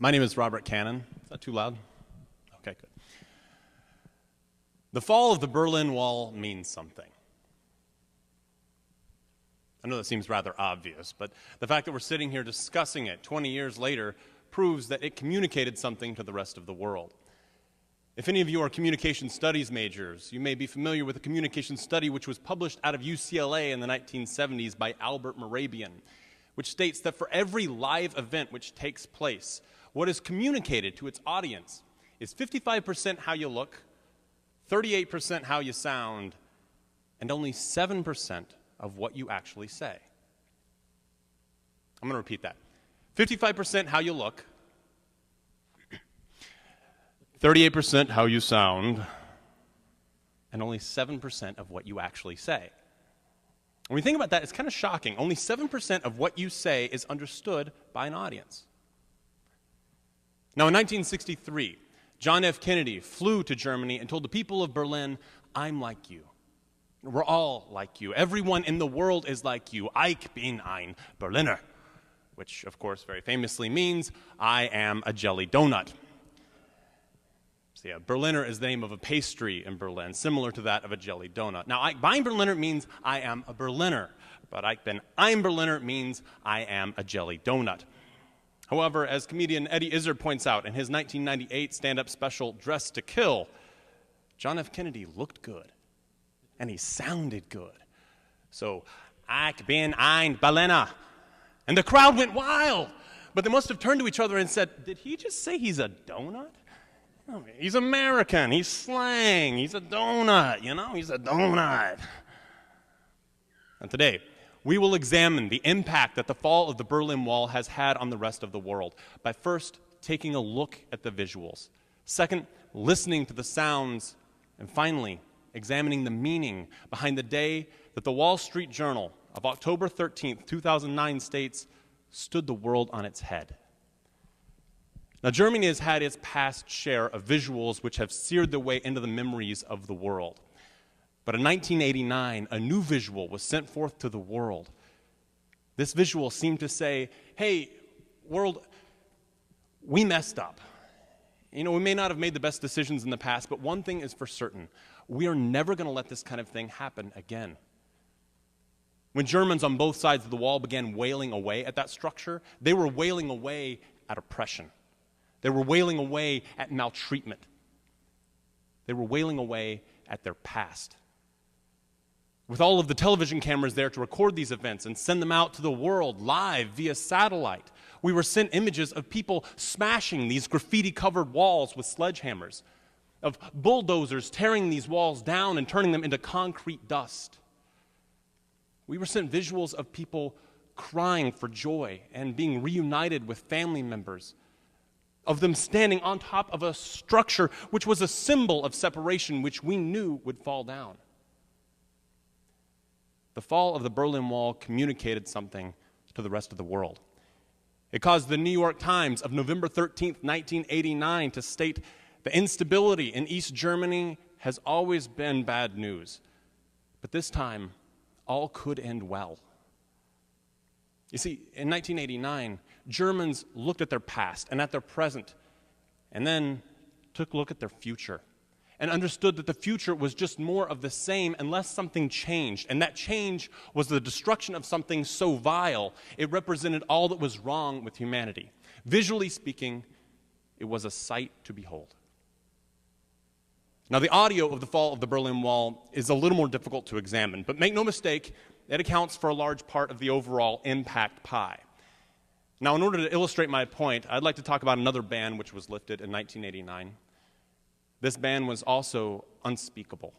My name is Robert Cannon. Is that too loud? Okay, good. The fall of the Berlin Wall means something. I know that seems rather obvious, but the fact that we're sitting here discussing it 20 years later proves that it communicated something to the rest of the world. If any of you are communication studies majors, you may be familiar with a communication study which was published out of UCLA in the 1970s by Albert Mehrabian, which states that for every live event which takes place, what is communicated to its audience is 55% how you look, 38% how you sound, and only 7% of what you actually say. I'm going to repeat that. 55% how you look, 38% how you sound, and only 7% of what you actually say. When we think about that, it's kind of shocking. Only 7% of what you say is understood by an audience. Now, in 1963, John F. Kennedy flew to Germany and told the people of Berlin, "I'm like you. We're all like you. Everyone in the world is like you. Ich bin ein Berliner," which, of course, very famously means, "I am a jelly donut." So yeah, Berliner is the name of a pastry in Berlin, similar to that of a jelly donut. Now, Ich bin Berliner means I am a Berliner, but Ich bin ein Berliner means I am a jelly donut. However, as comedian Eddie Izzard points out in his 1998 stand-up special, Dressed to Kill, John F. Kennedy looked good, and he sounded good. So, Ich bin ein Berliner. And the crowd went wild, but they must have turned to each other and said, "Did he just say he's a donut? I mean, he's American, he's slang, he's a donut, he's a donut." And today, we will examine the impact that the fall of the Berlin Wall has had on the rest of the world by first taking a look at the visuals, second, listening to the sounds, and finally, examining the meaning behind the day that the Wall Street Journal of October 13th, 2009 states, stood the world on its head. Now, Germany has had its past share of visuals which have seared their way into the memories of the world. But in 1989, a new visual was sent forth to the world. This visual seemed to say, "Hey, world, we messed up. We may not have made the best decisions in the past, but one thing is for certain. We are never going to let this kind of thing happen again." When Germans on both sides of the wall began wailing away at that structure, they were wailing away at oppression. They were wailing away at maltreatment. They were wailing away at their past. With all of the television cameras there to record these events and send them out to the world live via satellite, we were sent images of people smashing these graffiti-covered walls with sledgehammers, of bulldozers tearing these walls down and turning them into concrete dust. We were sent visuals of people crying for joy and being reunited with family members, of them standing on top of a structure which was a symbol of separation which we knew would fall down. The fall of the Berlin Wall communicated something to the rest of the world. It caused the New York Times of November 13th, 1989 to state, "The instability in East Germany has always been bad news, but this time all could end well." You see, in 1989, Germans looked at their past and at their present, and then took a look at their future, and understood that the future was just more of the same unless something changed, and that change was the destruction of something so vile, it represented all that was wrong with humanity. Visually speaking, it was a sight to behold. Now, the audio of the fall of the Berlin Wall is a little more difficult to examine, but make no mistake, it accounts for a large part of the overall impact pie. Now, in order to illustrate my point, I'd like to talk about another ban which was lifted in 1989. This ban was also unspeakable,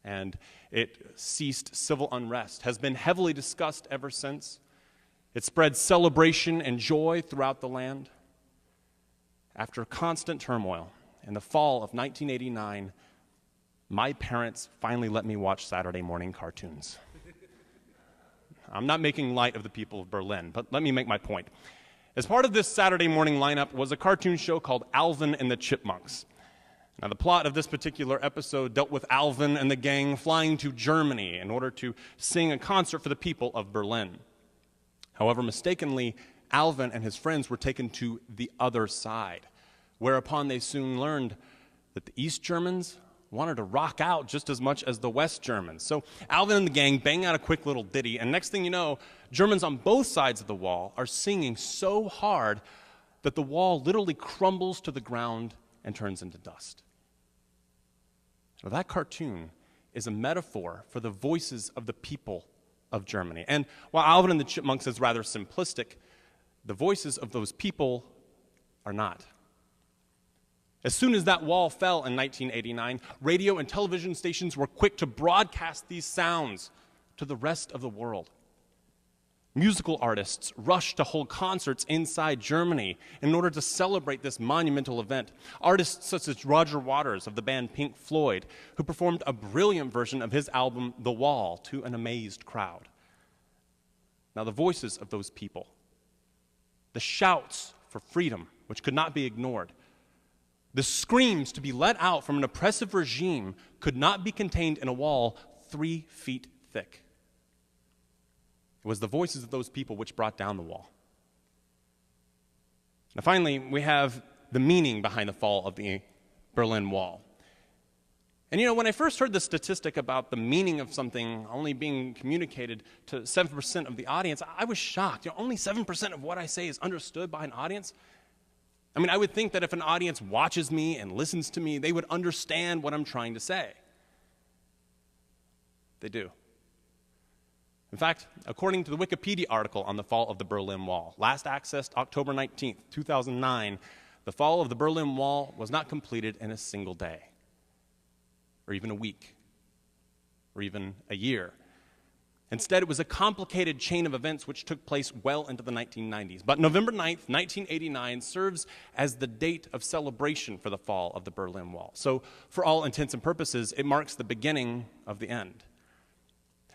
and it ceased civil unrest, has been heavily discussed ever since. It spread celebration and joy throughout the land. After constant turmoil, in the fall of 1989, my parents finally let me watch Saturday morning cartoons. I'm not making light of the people of Berlin, but let me make my point. As part of this Saturday morning lineup was a cartoon show called Alvin and the Chipmunks. Now, the plot of this particular episode dealt with Alvin and the gang flying to Germany in order to sing a concert for the people of Berlin. However, mistakenly, Alvin and his friends were taken to the other side, whereupon they soon learned that the East Germans wanted to rock out just as much as the West Germans. So Alvin and the gang bang out a quick little ditty, and next thing you know, Germans on both sides of the wall are singing so hard that the wall literally crumbles to the ground and turns into dust. Now, that cartoon is a metaphor for the voices of the people of Germany. And while Alvin and the Chipmunks is rather simplistic, the voices of those people are not. As soon as that wall fell in 1989, radio and television stations were quick to broadcast these sounds to the rest of the world. Musical artists rushed to hold concerts inside Germany in order to celebrate this monumental event. Artists such as Roger Waters of the band Pink Floyd, who performed a brilliant version of his album The Wall to an amazed crowd. Now, the voices of those people, the shouts for freedom, which could not be ignored, the screams to be let out from an oppressive regime could not be contained in a wall 3 feet thick. It was the voices of those people which brought down the wall. Now, finally, we have the meaning behind the fall of the Berlin Wall. And when I first heard the statistic about the meaning of something only being communicated to 7% of the audience, I was shocked. Only 7% of what I say is understood by an audience. I mean, I would think that if an audience watches me and listens to me, they would understand what I'm trying to say. They do. In fact, according to the Wikipedia article on the fall of the Berlin Wall, last accessed October 19th, 2009, the fall of the Berlin Wall was not completed in a single day, or even a week, or even a year. Instead, it was a complicated chain of events which took place well into the 1990s. But November 9th, 1989 serves as the date of celebration for the fall of the Berlin Wall. So, for all intents and purposes, it marks the beginning of the end.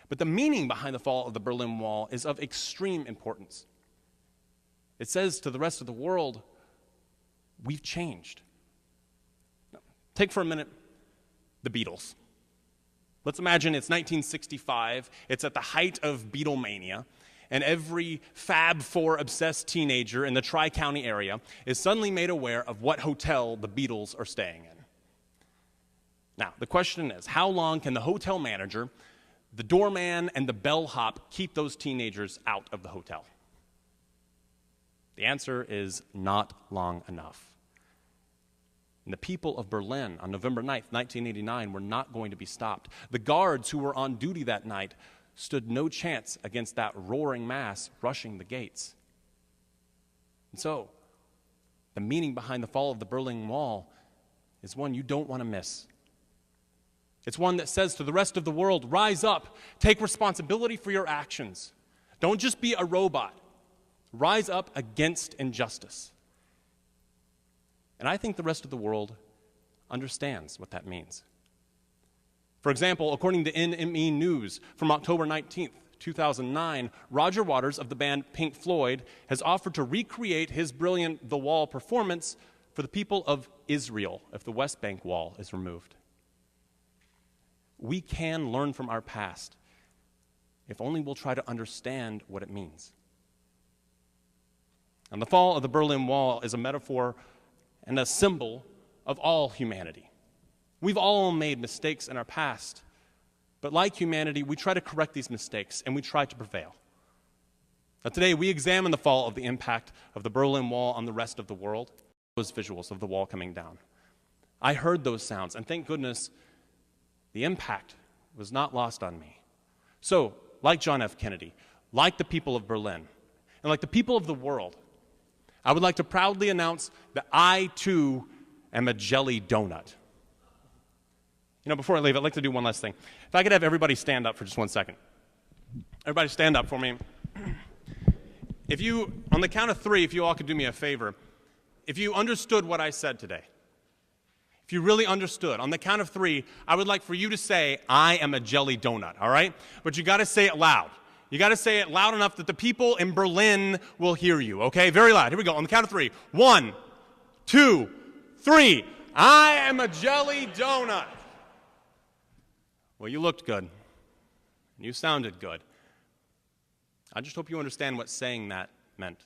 But the meaning behind the fall of the Berlin Wall is of extreme importance. It says to the rest of the world, we've changed. Now, take for a minute the Beatles. Let's imagine it's 1965, it's at the height of Beatlemania, and every Fab Four obsessed teenager in the Tri-County area is suddenly made aware of what hotel the Beatles are staying in. Now, the question is, how long can the hotel manager, the doorman, and the bellhop keep those teenagers out of the hotel? The answer is not long enough. And the people of Berlin on November 9th, 1989 were not going to be stopped. The guards who were on duty that night stood no chance against that roaring mass rushing the gates. And so, the meaning behind the fall of the Berlin Wall is one you don't want to miss. It's one that says to the rest of the world, rise up, take responsibility for your actions. Don't just be a robot. Rise up against injustice. And I think the rest of the world understands what that means. For example, according to NME News from October 19th, 2009, Roger Waters of the band Pink Floyd has offered to recreate his brilliant The Wall performance for the people of Israel if the West Bank wall is removed. We can learn from our past if only we'll try to understand what it means. And the fall of the Berlin Wall is a metaphor and a symbol of all humanity. We've all made mistakes in our past, but like humanity, we try to correct these mistakes and we try to prevail. Now today, we examine the fall of the impact of the Berlin Wall on the rest of the world. Those visuals of the wall coming down. I heard those sounds, and thank goodness the impact was not lost on me. So, like John F. Kennedy, like the people of Berlin, and like the people of the world, I would like to proudly announce that I, too, am a jelly donut. Before I leave, I'd like to do one last thing. If I could have everybody stand up for just 1 second. Everybody stand up for me. On the count of 3, if you all could do me a favor, if you understood what I said today, if you really understood, on the count of 3, I would like for you to say, I am a jelly donut, all right? But you got to say it loud. You got to say it loud enough that the people in Berlin will hear you, okay? Very loud. Here we go. On the count of 3. 1, 2, 3. I am a jelly donut. Well, you looked good. You sounded good. I just hope you understand what saying that meant.